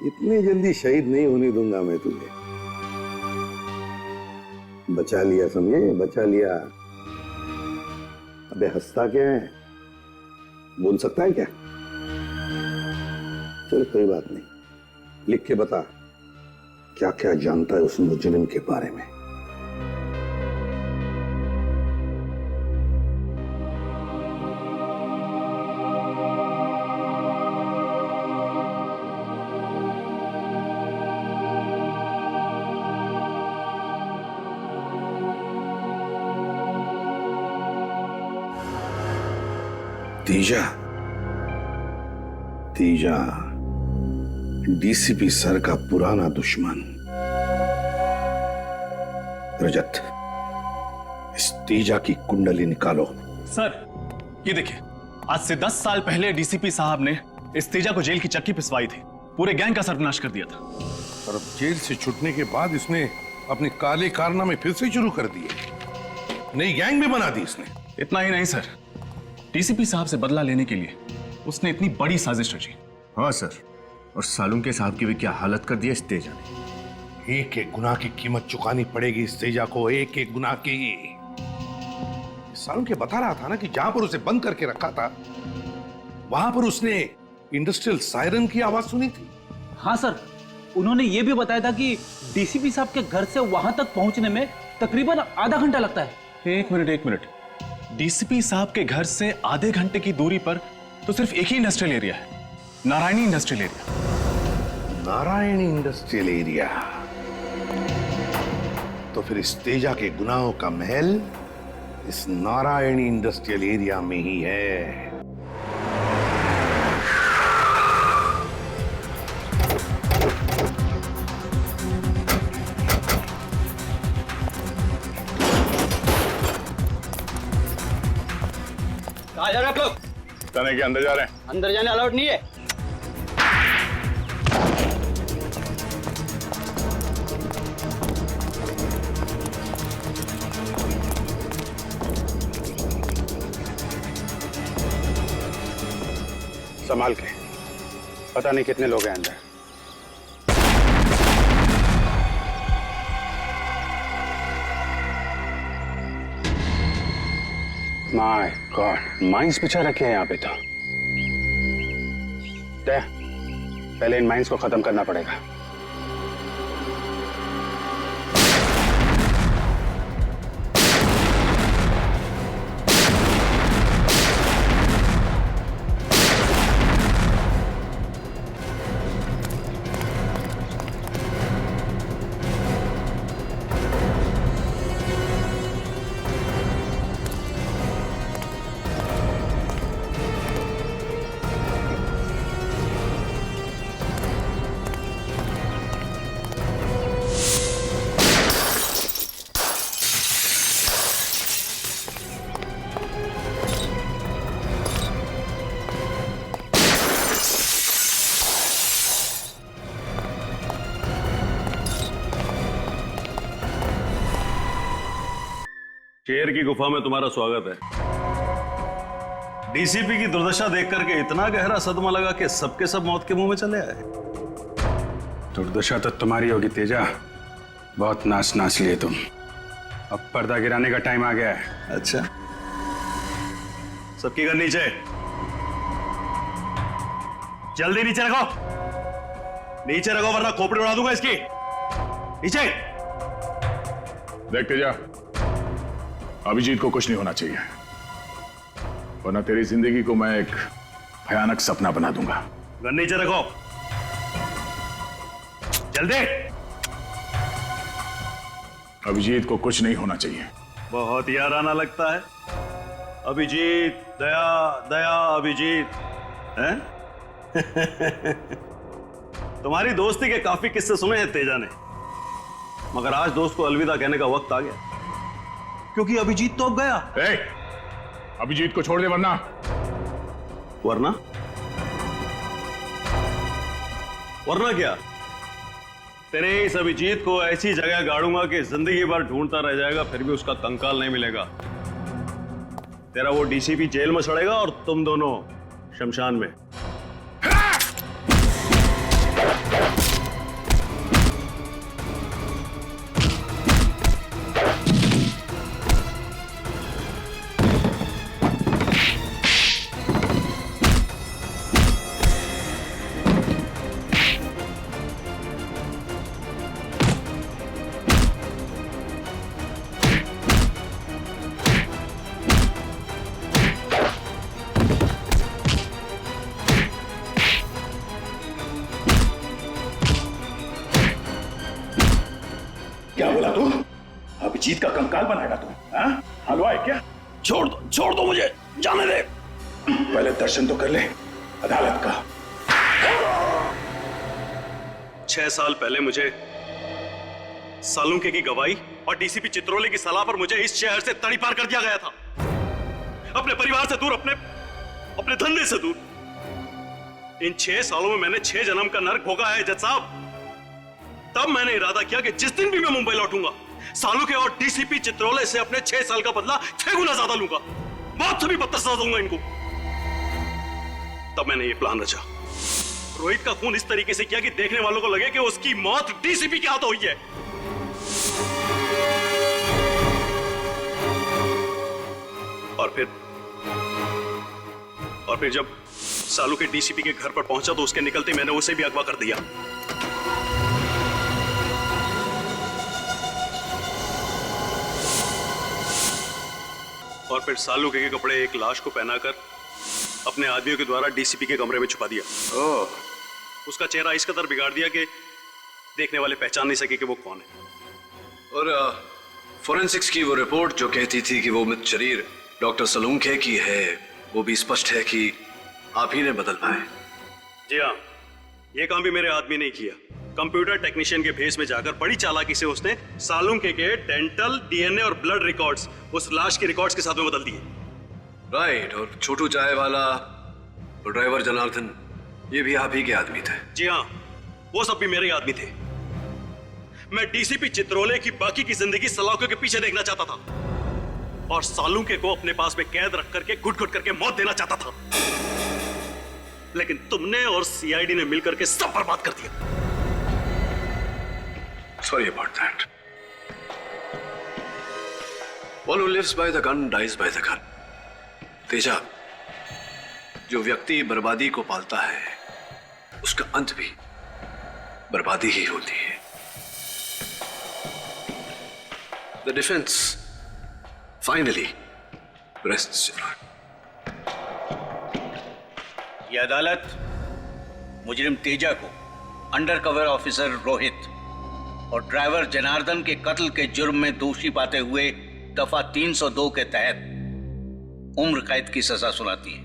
इतनी जल्दी शहीद नहीं होने दूंगा मैं तुझे। बचा लिया, समझे? बचा लिया। अबे हंसता क्या है? बोल सकता है क्या? चल कोई बात नहीं, लिख के बता क्या क्या जानता है उस मुजरिम के बारे में। तीजा डीसीपी सर का पुराना दुश्मन। रजत, इस तीजा की कुंडली निकालो। सर, ये देखिए, आज से 10 साल पहले डीसीपी साहब ने इस तेजा को जेल की चक्की पिसवाई थी, पूरे गैंग का सर्वनाश कर दिया था। और अब जेल से छूटने के बाद इसने अपने काले कारनामे फिर से शुरू कर दिए, नई गैंग भी बना दी इसने। इतना ही नहीं सर, डीसीपी साहब से बदला लेने के लिए उसने इतनी बड़ी साजिश रची। हाँ सर, और सालुंके के साहब की भी क्या हालत कर दी इस तेजा ने। एक एक गुनाह की कीमत चुकानी पड़ेगी इस तेजा को, एक एक गुनाह की। सालुंके बता रहा था ना कि जहां पर उसे बंद करके रखा था वहां पर उसने इंडस्ट्रियल सायरन की आवाज सुनी थी। हाँ सर, उन्होंने ये भी बताया था कि डीसीपी साहब के घर से वहां तक पहुंचने में तकरीबन आधा घंटा लगता है। एक मिनट, डीसीपी साहब के घर से आधे घंटे की दूरी पर तो सिर्फ एक ही इंडस्ट्रियल एरिया है, Narayani industrial area. Narayani industrial area? तो फिर इस तेजा के गुनाहों का महल इस नारायणी इंडस्ट्रियल एरिया में ही है। कहाँ जा रहे आप लोग? थाने के अंदर जा रहे हैं। अंदर जाने अलाउड नहीं है। संभाल के, पता नहीं कितने लोग हैं अंदर। माय गॉड, माइंस बिछा रखे हैं यहाँ पे तो। पहले इन माइंस को खत्म करना पड़ेगा। शेर की गुफा में तुम्हारा स्वागत है। डीसीपी की दुर्दशा देख करके इतना गहरा सदमा लगा कि सबके सब मौत के मुंह में चले आए। दुर्दशा तो तुम्हारी होगी तेजा, बहुत नाच नाच लिए तुम। अब पर्दा गिराने का टाइम आ गया है। अच्छा, सबकी गन नीचे, जल्दी नीचे रखो, नीचे रखो वरना खोपड़ी उड़ा दूंगा इसकी। नीचे देख तेजा, अभिजीत को कुछ नहीं होना चाहिए, वरना तेरी जिंदगी को मैं एक भयानक सपना बना दूंगा। गन नीचे रखो, जल्दी। अभिजीत को कुछ नहीं होना चाहिए। बहुत याराना लगता है। अभिजीत, दया दया अभिजीत, हैं? तुम्हारी दोस्ती के काफी किस्से सुने हैं तेजा ने, मगर आज दोस्त को अलविदा कहने का वक्त आ गया, क्योंकि अभिजीत तो अब गया। अभिजीत को छोड़ दे, वरना वरना वरना क्या? तेरे इस अभिजीत को ऐसी जगह गाड़ूंगा कि जिंदगी भर ढूंढता रह जाएगा, फिर भी उसका कंकाल नहीं मिलेगा। तेरा वो डीसीपी जेल में सड़ेगा और तुम दोनों शमशान में। क्या बोला तू? अभिजीत का कंकाल बनाएगा तू? हलवा है क्या? छोड़ दो मुझे, जाने दे। पहले दर्शन तो कर ले अदालत का। 6 साल पहले मुझे सालुंके की गवाही और डीसीपी चित्रोले की सलाह पर मुझे इस शहर से तड़ी पार कर दिया गया था, अपने परिवार से दूर, अपने धंधे से दूर। इन 6 सालों में मैंने 6 जन्म का नर्क भोगा है जज साहब। तब मैंने इरादा किया कि जिस दिन भी मैं मुंबई लौटूंगा, सालुंके और डीसीपी चित्रोले से अपने 6 साल का बदला 6 गुना ज्यादा लूंगा, मौत से भी बदतर सजा दूंगा इनको। तब मैंने ये प्लान रचा, रोहित का खून इस तरीके से किया कि देखने वालों को लगे कि उसकी मौत डीसीपी के हाथों हुई है। और फिर जब सालू के डीसीपी के घर पर पहुंचा तो उसके निकलते मैंने उसे भी अगवा कर दिया। और फिर सालू के कपड़े एक लाश को पहनाकर अपने आदमियों के द्वारा डीसीपी के कमरे में छुपा दिया। उसका चेहरा इस कदर बिगाड़ दिया कि देखने वाले पहचान नहीं सके कि वो कौन है। और फोरेंसिक्स की वो रिपोर्ट जो कहती थी कि वो मृत शरीर डॉक्टर सालुंके की है, वो भी स्पष्ट है कि आप ही ने बदल पाए। जी हाँ, ये काम भी मेरे आदमी ने किया। कंप्यूटर टेक्नीशियन के भेस में जाकर बड़ी चालाकी से उसने सालुंके के डेंटल, डीएनए और ब्लड रिकॉर्ड्स उस लाश के रिकॉर्ड्स के साथ में बदल दिए। राइट, और छोटू चाय वाला और ड्राइवर जनार्दन, ये भी आप ही के आदमी थे। जी हाँ, वो सब भी मेरे आदमी थे। मैं डीसीपी चित्रोले की बाकी की जिंदगी सलाखों के पीछे देखना चाहता था और सालुंके को अपने पास में कैद रख करके घुट घुट करके मौत देना चाहता था, लेकिन तुमने और सीआईडी ने मिलकर के सब बर्बाद कर दिया। Sorry about that. One who lives by the gun dies by the gun. Teja, जो व्यक्ति बर्बादी को पालता है उसका अंत भी बर्बादी ही होती है। The defence finally rests your honour. यह अदालत मुजरिम तेजा को अंडर कवर ऑफिसर रोहित और ड्राइवर जनार्दन के कत्ल के जुर्म में दोषी पाते हुए दफा 302 के तहत उम्र कैद की सजा सुनाती है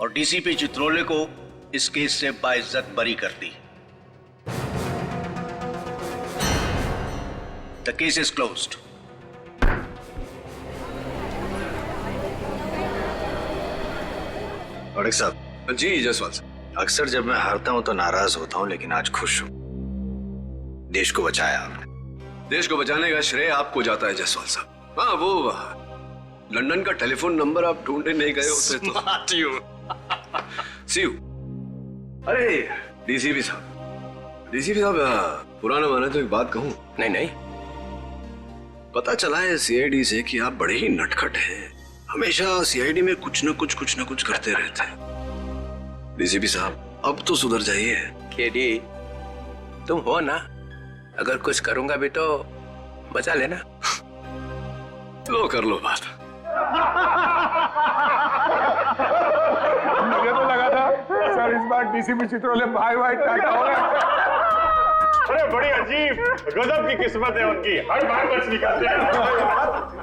और डीसीपी चित्रोले को इस केस से बाइज्जत बरी करती है। The case is closed. औरक साहब। जी जसवाल साहब। अक्सर जब मैं हारता हूं तो नाराज होता हूं, लेकिन आज खुश हूं। देश को बचाया आपने। देश को बचाने का श्रेय आपको जाता है जसवाल साहब। हाँ, वो लंदन का टेलीफोन नंबर आप ढूंढने नहीं गए होते तो। सी यू। अरे डीसीपी साहब, पुराना माना तो एक बात कहूं? नहीं नहीं, पता चला है सीआईडी से कि आप बड़े ही नटखट हैं। हमेशा सीआईडी में कुछ न कुछ करते रहते हैं। डीसीपी साहब, अब तो सुधर जाइए। केडी, तुम हो ना, अगर कुछ करूंगा भी तो बचा लेना। लो कर लो बात। मुझे तो लगा था सर इस बार डीसीपी चित्रोले भाई टाटा हो गए। अरे बड़ी अजीब गजब की किस्मत है उनकी, हर बार बच निकलते हैं।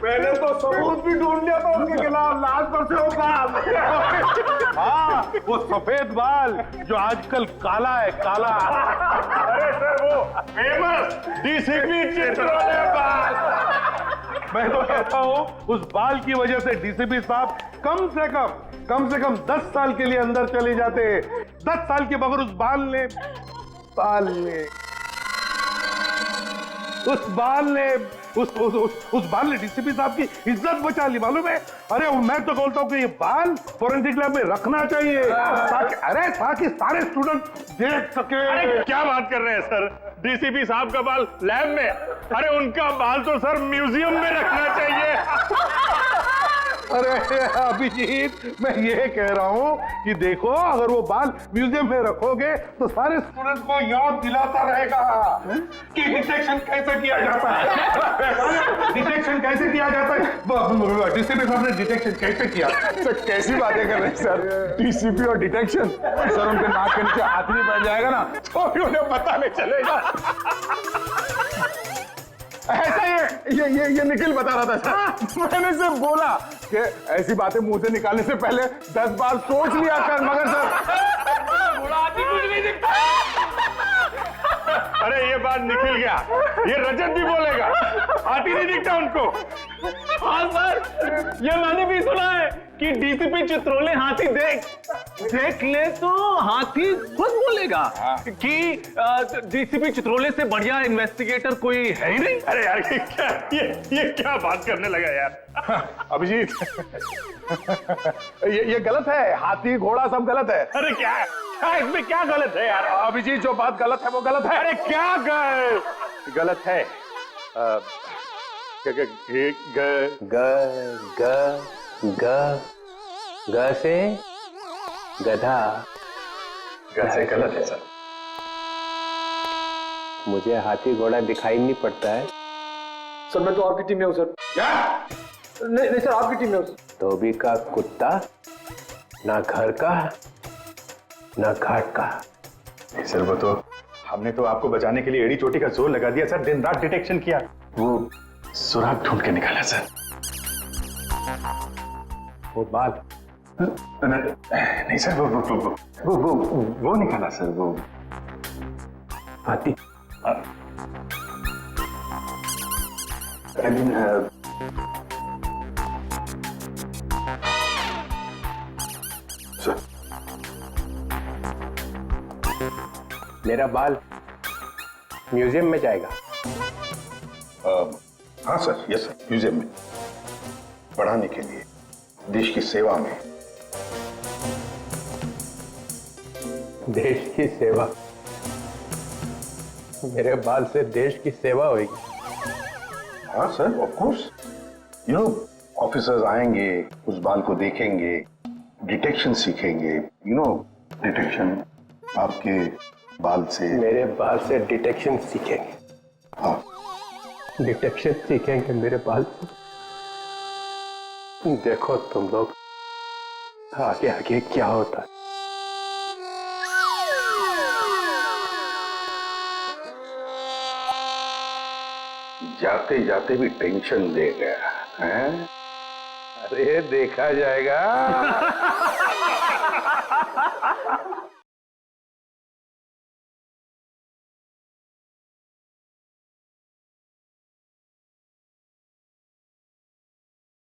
मैंने तो सबूत भी ढूंढ लिया था उनके खिलाफ, लाश पर से हो बाल। हाँ, वो सफेद बाल जो आजकल काला है, काला। अरे सर, वो फेमस डीसीपी चित्रोले बाल। मैं तो कहता हूँ उस बाल की वजह से डीसीपी साहब कम से कम 10 साल के लिए अंदर चले जाते। 10 साल के बगैर उस बाल ने डीसीपी साहब की इज्जत बचा ली, मालूम है? अरे मैं तो बोलता हूँ कि ये बाल फोरेंसिक लैब में रखना चाहिए ताकि सारे स्टूडेंट देख सके। अरे क्या बात कर रहे हैं सर, डीसीपी साहब का बाल लैब में? अरे उनका बाल तो सर म्यूजियम में रखना चाहिए। अरे अभिजीत, मैं ये कह रहा हूँ कि देखो, अगर वो बाल म्यूजियम में रखोगे तो सारे स्टूडेंट को याद दिलाता रहेगा कि डिटेक्शन कैसे किया जाता है। डिटेक्शन कैसे किया जाता है? डीसीपी साहब ने डिटेक्शन कैसे किया? सर कैसी बातें कर रहे हैं सर, डीसीपी और डिटेक्शन? सर उनके नाक के नीचे हाथ नहीं बैठ जाएगा ना तो उन्हें पता नहीं चलेगा। ऐसा ये निखिल बता रहा था सर। मैंने सिर्फ बोला कि ऐसी बातें मुंह से निकालने से पहले 10 बार सोच लिया कर, मगर अरे ये बात निकल गया, ये रजत भी बोलेगा, हाथी नहीं दिखता उनको। हाँ सर, ये मैंने भी सुना है कि डीसीपी चित्रोले हाथी देख ले तो हाथी खुद बोलेगा कि डीसीपी चित्रोले से बढ़िया इन्वेस्टिगेटर कोई है ही नहीं। अरे यार ये क्या बात करने लगा यार। अभिजीत, ये गलत है, हाथी घोड़ा सब गलत है। अरे क्या इसमें क्या गलत है यार? अभिजीत, जो बात गलत है वो गलत है। अरे क्या गलत है? ग से गधा। ग से गलत है सर। मुझे हाथी घोड़ा दिखाई नहीं पड़ता है। सर मैं तो आपकी टीम में हूँ सर। क्या? नहीं सर, आपकी टीम में हूँ। धोबी का कुत्ता, ना घर का ना घाट का। नहीं सर, वो तो हमने तो आपको बचाने के लिए एड़ी चोटी का जोर लगा दिया सर, दिन रात डिटेक्शन किया, वो सुराग ढूंढ के निकाला सर। वो बाल? नहीं सर, वो निकाला सर, वो हाथी। सर मेरा बाल म्यूजियम में जाएगा? हाँ सर, यस सर, म्यूजियम में बढ़ाने के लिए, देश की सेवा में। देश की सेवा? मेरे बाल से देश की सेवा होगी? हाँ सर, ऑफ कोर्स। ऑफिसर्स आएंगे, उस बाल को देखेंगे, डिटेक्शन सीखेंगे, यू नो डिटेक्शन आपके बाल से। मेरे बाल से डिटेक्शन सीखेंगे? हाँ, डिटेक्शन सीखेंगे मेरे बाल से। देखो तुम लोग आगे आगे क्या होता है। जाते जाते भी टेंशन दे गया है। अरे देखा जाएगा।